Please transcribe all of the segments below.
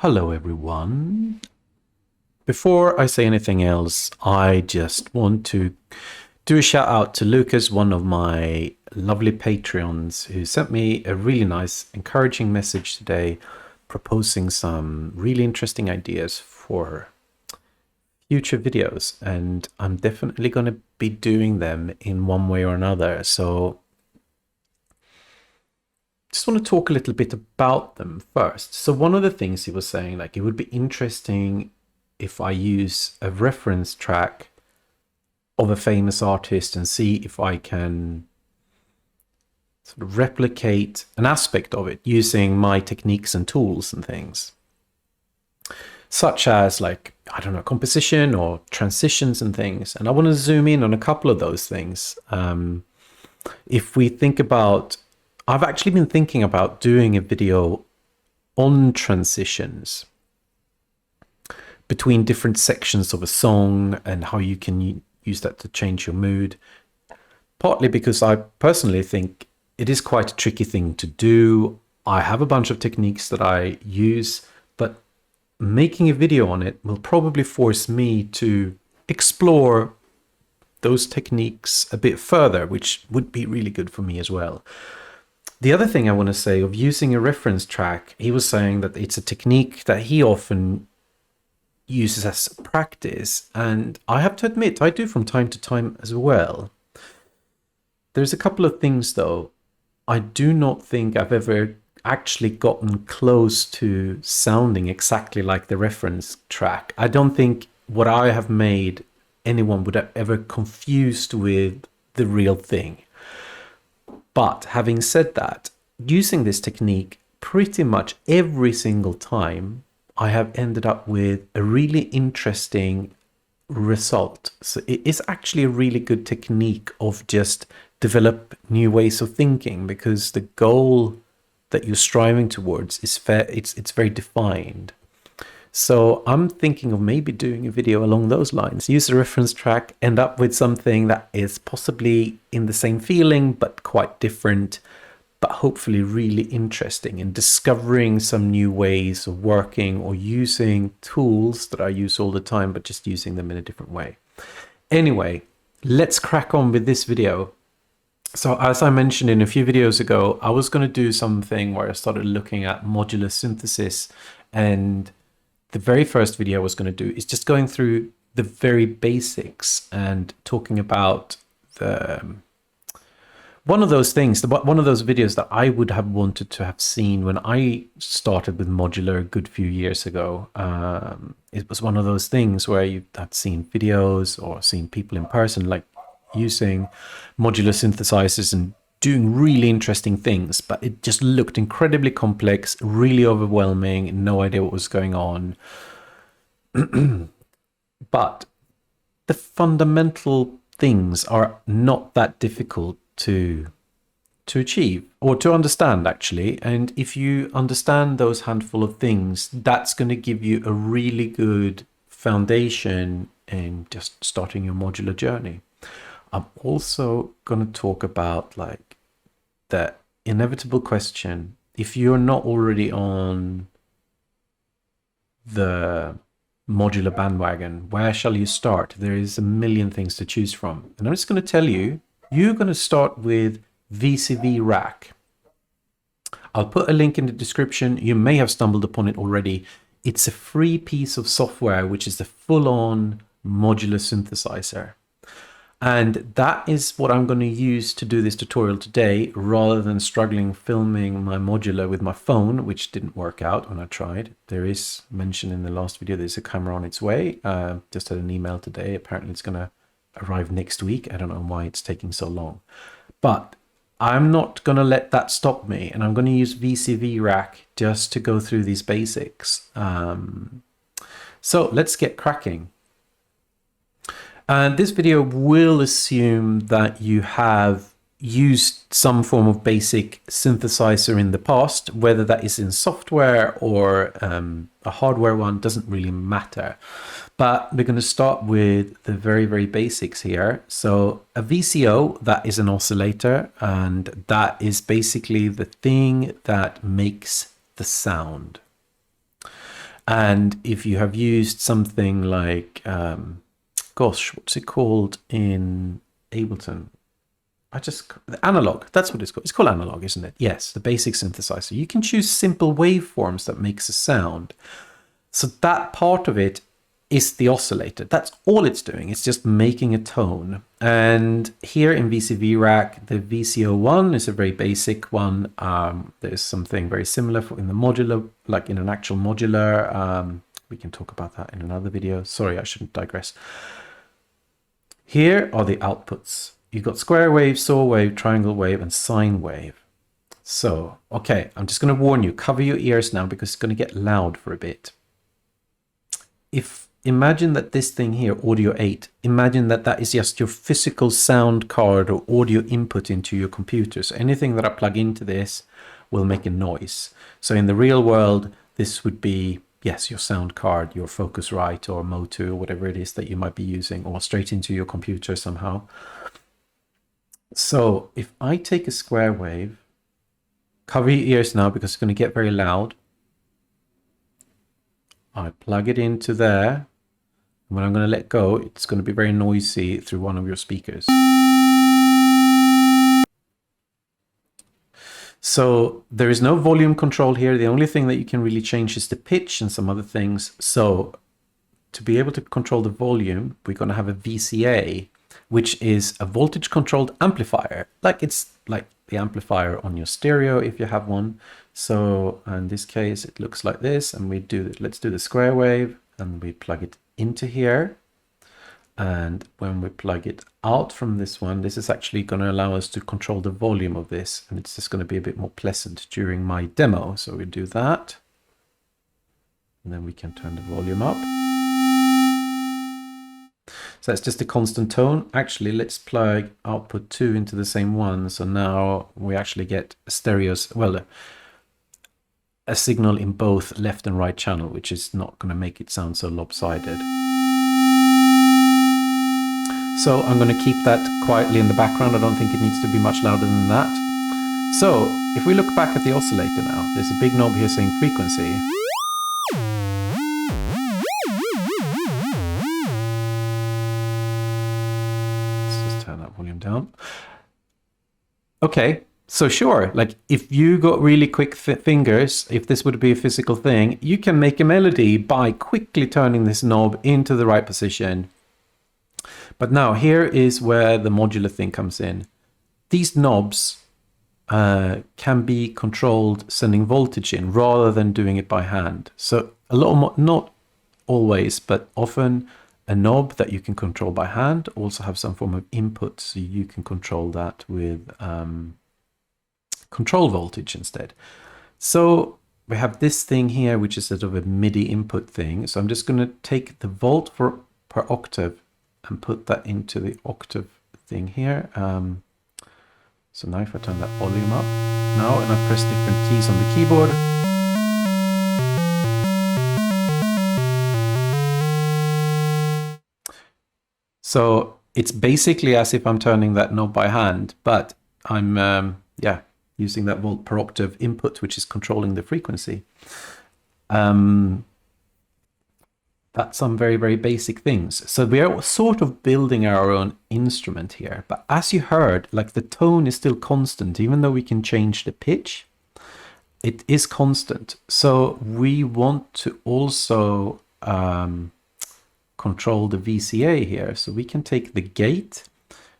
Hello everyone. Before I say anything else, I just want to do a shout out to Lucas, one of my lovely Patreons, who sent me a really nice, encouraging message today, proposing some really interesting ideas for future videos. And I'm definitely going to be doing them in one way or another. So just want to talk a little bit about them first. So one of the things he was saying, like, it would be interesting if I use a reference track of a famous artist and see if I can sort of replicate an aspect of it using my techniques and tools and things, such as, like, I don't know, composition or transitions and things. And I want to zoom in on a couple of those things. If we think about, I've actually been thinking about doing a video on transitions between different sections of a song and how you can use that to change your mood. Partly because I personally think it is quite a tricky thing to do. I have a bunch of techniques that I use, but making a video on it will probably force me to explore those techniques a bit further, which would be really good for me as well. The other thing I want to say of using a reference track, he was saying that it's a technique that he often uses as practice, and I have to admit I do from time to time as well. There's a couple of things though. I do not think I've ever actually gotten close to sounding exactly like the reference track. I don't think what I have made anyone would have ever confused with the real thing. But having said that, using this technique pretty much every single time, I have ended up with a really interesting result. So it is actually a really good technique of just develop new ways of thinking, because the goal that you're striving towards is it's very defined. So I'm thinking of maybe doing a video along those lines. Use a reference track, end up with something that is possibly in the same feeling, but quite different, but hopefully really interesting, and discovering some new ways of working or using tools that I use all the time, but just using them in a different way. Anyway, let's crack on with this video. So as I mentioned in a few videos ago, I was going to do something where I started looking at modular synthesis, and the very first video I was going to do is just going through the very basics and talking about one of those things, one of those videos that I would have wanted to have seen when I started with Modular a good few years ago. It was one of those things where you had seen videos or seen people in person, like, using modular synthesizers and doing really interesting things, but it just looked incredibly complex, really overwhelming, no idea what was going on. But the fundamental things are not that difficult to achieve or to understand, actually. And if you understand those handful of things, that's going to give you a really good foundation in just starting your modular journey. I'm also going to talk about, like, the inevitable question: if you're not already on the modular bandwagon, where shall you start? There is a million things to choose from. And I'm just going to tell you, you're going to start with Eurorack. I'll put a link in the description. You may have stumbled upon it already. It's a free piece of software, which is the full-on modular synthesizer. And that is what I'm going to use to do this tutorial today, rather than struggling filming my modular with my phone, which didn't work out when I tried. There is mention in the last video, there's a camera on its way. Just had an email today. Apparently it's going to arrive next week. I don't know why it's taking so long. But I'm not going to let that stop me. And I'm going to use Eurorack just to go through these basics. So let's get cracking. And this video will assume that you have used some form of basic synthesizer in the past, whether that is in software or a hardware one, doesn't really matter. But we're going to start with the very, very basics here. So a VCO, that is an oscillator, and that is basically the thing that makes the sound. And if you have used something like, gosh, what's it called in Ableton? Analog, that's what it's called. It's called analog, isn't it? Yes, the basic synthesizer. You can choose simple waveforms that makes a sound. So that part of it is the oscillator. That's all it's doing. It's just making a tone. And here in VCV-Rack, the VCO1 is a very basic one. There's something very similar in the modular, like in an actual modular. We can talk about that in another video. Sorry, I shouldn't digress. Here are the outputs. You've got square wave, saw wave, triangle wave, and sine wave. So, okay, I'm just going to warn you, cover your ears now because it's going to get loud for a bit. Imagine that this thing here, audio 8, imagine that that is just your physical sound card or audio input into your computer. So anything that I plug into this will make a noise. So in the real world, this would be, yes, your sound card, your Focusrite or Motu or whatever it is that you might be using, or straight into your computer somehow. So if I take a square wave, cover your ears now because it's going to get very loud. I plug it into there. When I'm going to let go, it's going to be very noisy through one of your speakers. So there is no volume control here. The only thing that you can really change is the pitch and some other things. So to be able to control the volume, we're going to have a VCA, which is a voltage controlled amplifier. It's like the amplifier on your stereo if you have one. So in this case, it looks like this, and let's do the square wave, and we plug it into here. And when we plug it out from this one, this is actually going to allow us to control the volume of this, and it's just going to be a bit more pleasant during my demo. So we do that, and then we can turn the volume up. So that's just a constant tone. Actually, let's plug output 2 into the same one. So now we actually get a signal in both left and right channel, which is not going to make it sound so lopsided. So I'm going to keep that quietly in the background. I don't think it needs to be much louder than that. So if we look back at the oscillator now, there's a big knob here saying frequency. Volume down. Okay, so sure, like if you got really quick fingers, if this would be a physical thing, you can make a melody by quickly turning this knob into the right position. But now here is where the modular thing comes in. These knobs can be controlled sending voltage in rather than doing it by hand. So a lot more, not always, but often a knob that you can control by hand also have some form of input, so you can control that with control voltage instead. So we have this thing here, which is sort of a MIDI input thing. So I'm just going to take the volt per octave and put that into the octave thing here. So now if I turn that volume up now and I press different keys on the keyboard, so it's basically as if I'm turning that knob by hand, but I'm using that volt per octave input, which is controlling the frequency. That's some very, very basic things. So we are sort of building our own instrument here. But as you heard, like the tone is still constant, even though we can change the pitch, it is constant. So we want to also control the VCA here. So we can take the gate,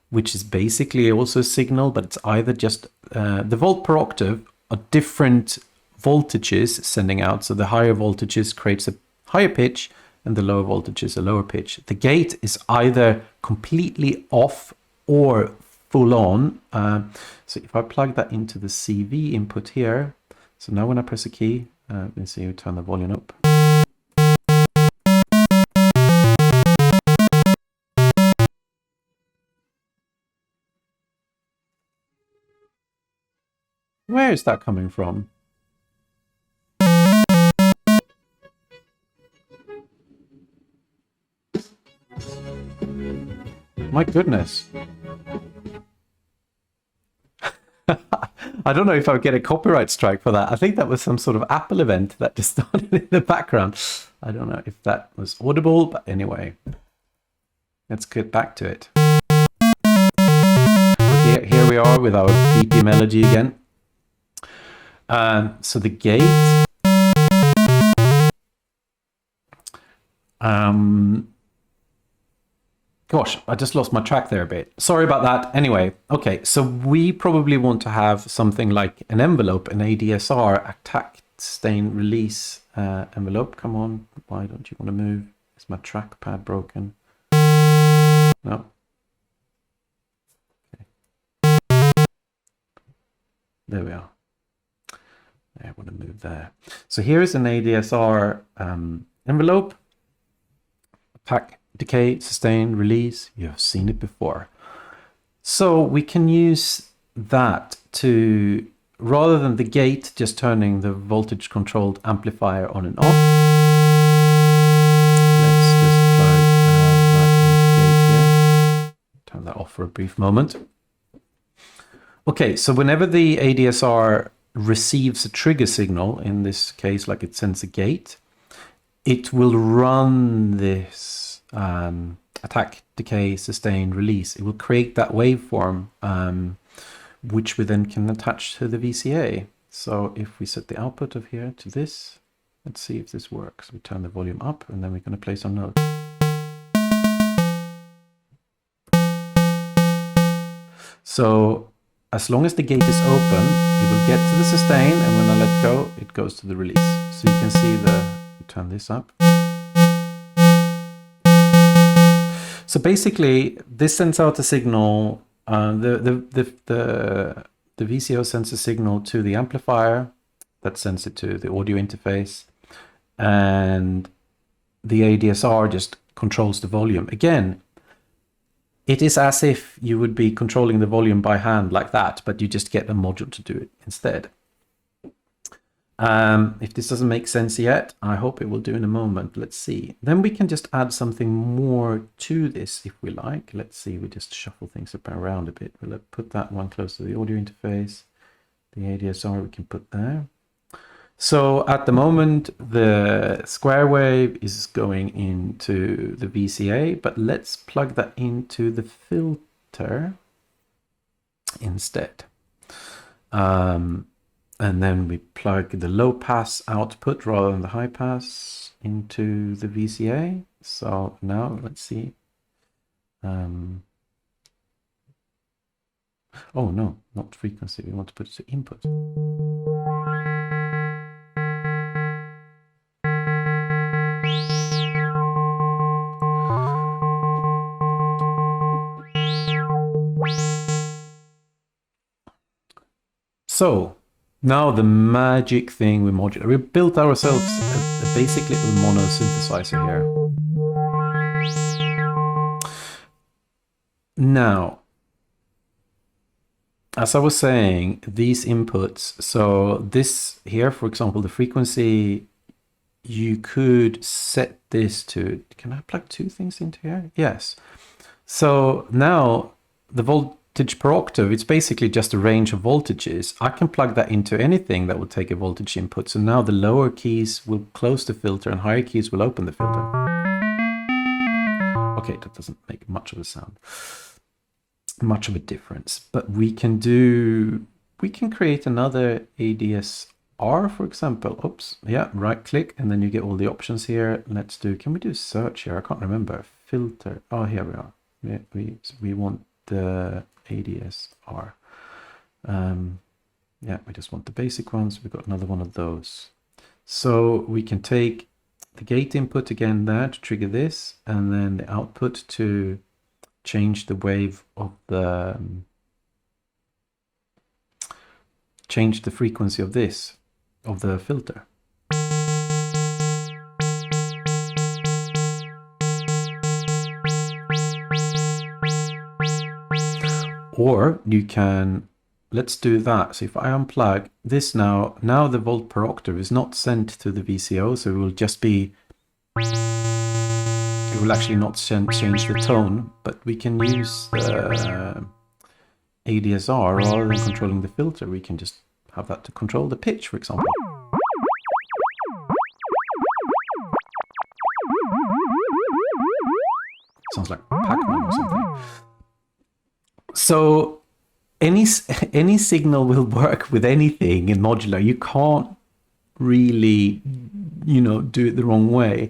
which is basically also a signal, but it's either just the volt per octave are different voltages sending out. So the higher voltages creates a higher pitch, and the lower voltage is a lower pitch. The gate is either completely off or full on. So if I plug that into the CV input here, so now when I press a key, you can see we turn the volume up. Where is that coming from? My goodness. I don't know if I'll get a copyright strike for that. I think that was some sort of Apple event that just started in the background. I don't know if that was audible, but anyway, let's get back to it. Okay, here we are with our beepy melody again. So the gate. Gosh, I just lost my track there a bit. Sorry about that. Anyway, okay, so we probably want to have something like an envelope, an ADSR, attack, stain, release envelope. Come on, why don't you want to move? Is my trackpad broken? No. Okay. There we are. I want to move there. So here is an ADSR envelope. Attack, decay, sustain, release. You have seen it before. So we can use that to, rather than the gate just turning the voltage controlled amplifier on and off, let's just plug that into gate here. Turn that off for a brief moment. Okay, so whenever the ADSR receives a trigger signal, in this case like it sends a gate, it will run this attack, decay, sustain, release. It will create that waveform, which we then can attach to the VCA. So if we set the output of here to this, let's see if this works. We turn the volume up and then we're going to play some notes. So as long as the gate is open, it will get to the sustain, and when I let go, it goes to the release. So you can see turn this up. So basically, this sends out a signal. The VCO sends a signal to the amplifier that sends it to the audio interface, and the ADSR just controls the volume. Again, it is as if you would be controlling the volume by hand like that, but you just get a module to do it instead. If this doesn't make sense yet, I hope it will do in a moment. Let's see. Then we can just add something more to this if we like. Let's see, we just shuffle things up around a bit. We'll put that one close to the audio interface. The ADSR we can put there. So at the moment, the square wave is going into the VCA, but let's plug that into the filter instead. And then we plug the low pass output rather than the high pass into the VCA. So now let's see. Oh no, not frequency. We want to put it to input. So now the magic thing with Modular. We built ourselves a basic little mono synthesizer here. Now, as I was saying, these inputs, so this here, for example, the frequency, you could set this to, can I plug two things into here? Yes. So now the voltage per octave, it's basically just a range of voltages. I can plug that into anything that will take a voltage input. So now the lower keys will close the filter and higher keys will open the filter. Okay, that doesn't make much of a sound, much of a difference, but we can create another ADSR, for example. Oops, yeah, right click, and then you get all the options here. Let's do, can we do search here? I can't remember. Filter, oh, here we are. We want the ADSR. Yeah, we just want the basic ones. We've got another one of those. So we can take the gate input again there to trigger this, and then the output to change the wave of the, change the frequency of this, of the filter. Or you can, let's do that. So if I unplug this now the volt per octave is not sent to the VCO, so it will just be, it will actually not change the tone, but we can use the ADSR, rather than controlling the filter, we can just have that to control the pitch, for example. Sounds like Pac-Man or something. So any signal will work with anything in modular. You can't really, do it the wrong way.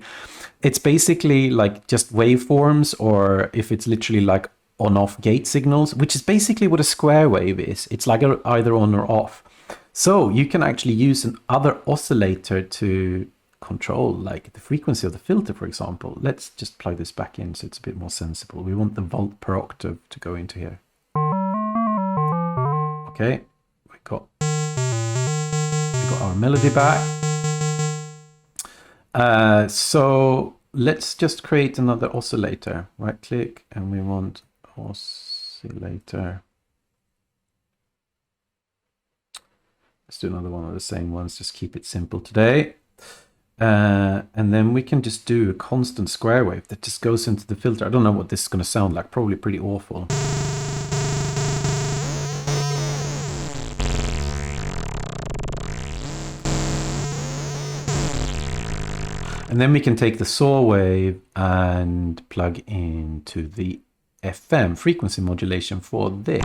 It's basically like just waveforms, or if it's literally like on-off gate signals, which is basically what a square wave is. It's like either on or off. So you can actually use another oscillator to control like the frequency of the filter, for example. Let's just plug this back in so it's a bit more sensible. We want the volt per octave to go into here. Okay, we got our melody back. So let's just create another oscillator. Right click, and we want oscillator. Let's do another one of the same ones, just keep it simple today. And then we can just do a constant square wave that just goes into the filter. I don't know what this is going to sound like, probably pretty awful. And then we can take the saw wave and plug into the FM frequency modulation for this.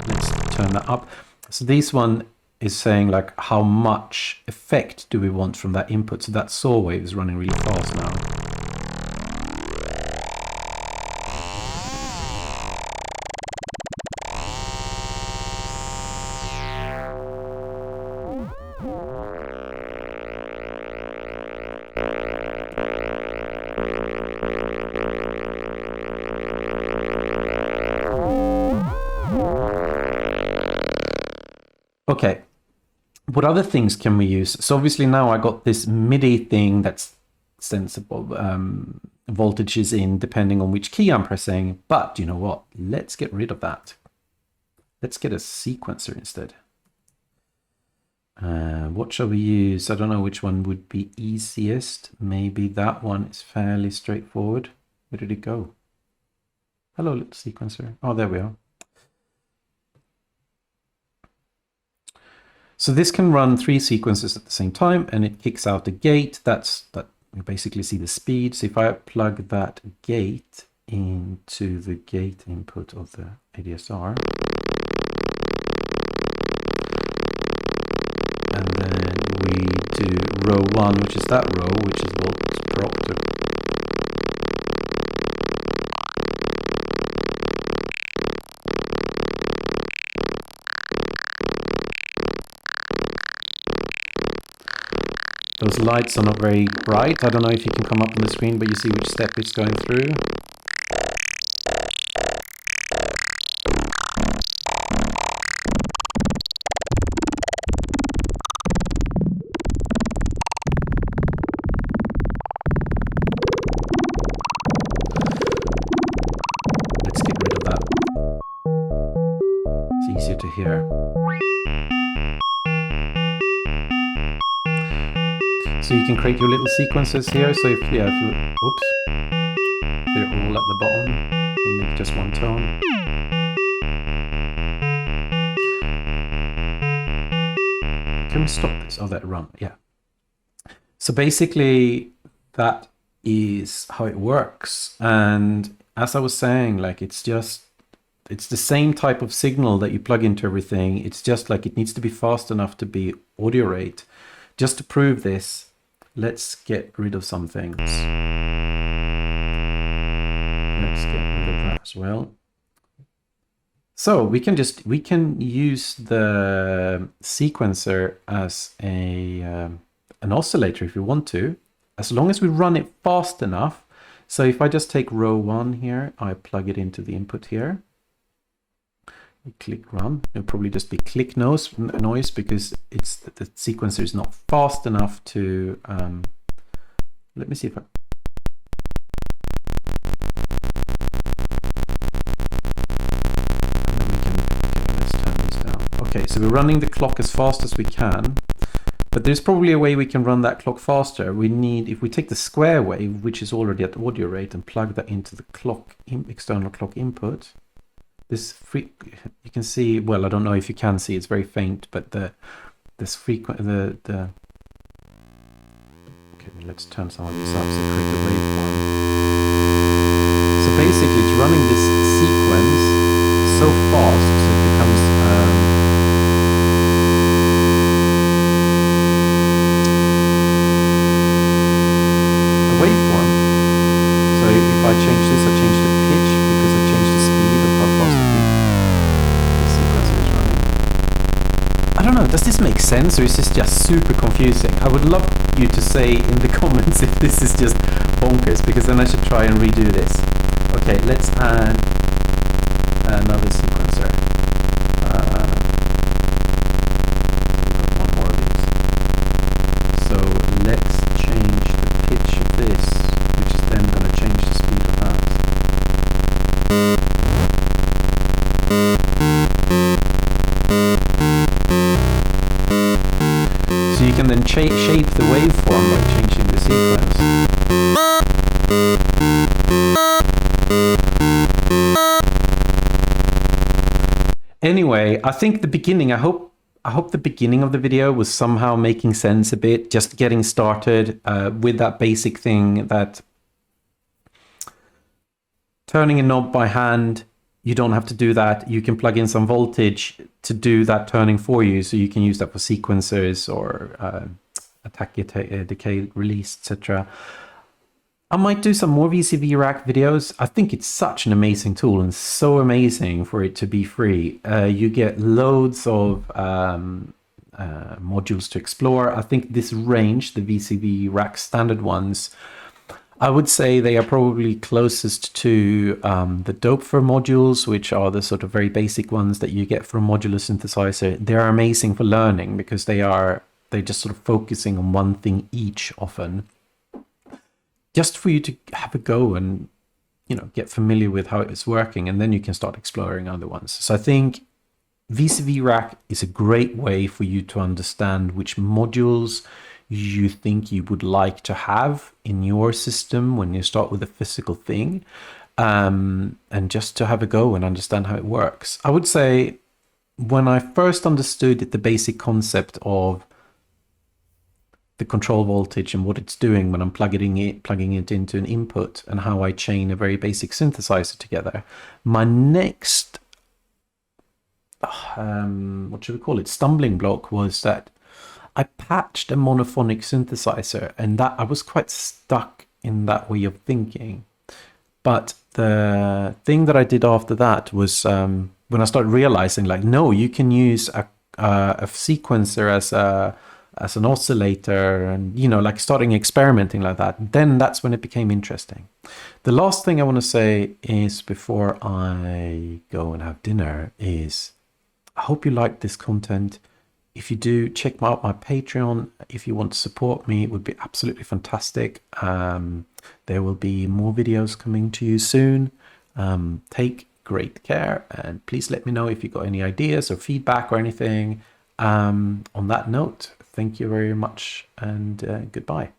Let's turn that up. So this one is saying like how much effect do we want from that input. So that saw wave is running really fast now. Okay, what other things can we use? So obviously now I got this MIDI thing that's sensible voltages in depending on which key I'm pressing. But you know what? Let's get rid of that. Let's get a sequencer instead. What shall we use? I don't know which one would be easiest. Maybe that one is fairly straightforward. Where did it go? Hello, little sequencer. Oh, there we are. So this can run 3 sequences at the same time, and it kicks out a gate. That you basically see the speed. So if I plug that gate into the gate input of the ADSR, and then we do row 1, which is that row, which is volts per octave. Those lights are not very bright. I don't know if you can come up on the screen, but you see which step it's going through. Let's get rid of that. It's easier to hear. So you can create your little sequences here. So if you, oops, they're all at the bottom, and make just one tone. Can we stop this? Oh, that run, yeah. So basically, that is how it works. And as I was saying, like it's the same type of signal that you plug into everything. It's just like it needs to be fast enough to be audio rate. Just to prove this, let's get rid of some things. Let's get rid of that as well. So we can use the sequencer as an oscillator if you want to, as long as we run it fast enough. So if I just take row 1 here, I plug it into the input here. Click run. It'll probably just be click noise because it's the sequencer is not fast enough to let me see if I and then we can, okay, let's turn this down. Okay, so we're running the clock as fast as we can, but there's probably a way we can run that clock faster. We need, if we take the square wave, which is already at audio rate, and plug that into the clock external clock input. this you can see, well, I don't know if you can see, it's very faint, but this frequent, okay, let's turn some of this up, so create a waveform. So basically it's running this sequence so fast, so it becomes a waveform. So if I change this, I change the pitch because I change the speed of how fast the sequencer is running. I don't know, does this make sense, or is this just super confusing? I would love you to say in the comments if this is just bonkers, because then I should try and redo this. Okay, let's add another sequencer. One more of these. So let's change the pitch of this, which is then going to change the speed of that. So you can then shape the waveform by changing the sequence. Anyway, I think the beginning, I hope the beginning of the video was somehow making sense a bit, just getting started with that basic thing that turning a knob by hand, you don't have to do that. You can plug in some voltage to do that turning for you. So you can use that for sequencers or attack, decay, release, etc. I might do some more Eurorack videos. I think it's such an amazing tool and so amazing for it to be free. You get loads of modules to explore. I think this range, the Eurorack standard ones, I would say they are probably closest to the Dopefer modules, which are the sort of very basic ones that you get from modular synthesizer. They are amazing for learning because they're just sort of focusing on one thing each often. Just for you to have a go and, you know, get familiar with how it's working, and then you can start exploring other ones. So I think Eurorack is a great way for you to understand which modules you think you would like to have in your system when you start with a physical thing, and just to have a go and understand how it works. I would say when I first understood the basic concept of the control voltage and what it's doing when I'm plugging it into an input, and how I chain a very basic synthesizer together, my next what should we call it, stumbling block was that I patched a monophonic synthesizer, and that I was quite stuck in that way of thinking. But the thing that I did after that was when I started realizing, like, no, you can use a sequencer as an oscillator, and, you know, like starting experimenting like that, then that's when it became interesting. The last thing I want to say is, before I go and have dinner, is I hope you like this content. If you do, check out my Patreon. If you want to support me, it would be absolutely fantastic. There will be more videos coming to you soon. Take great care, and please let me know if you got any ideas or feedback or anything. On that note, thank you very much, and goodbye.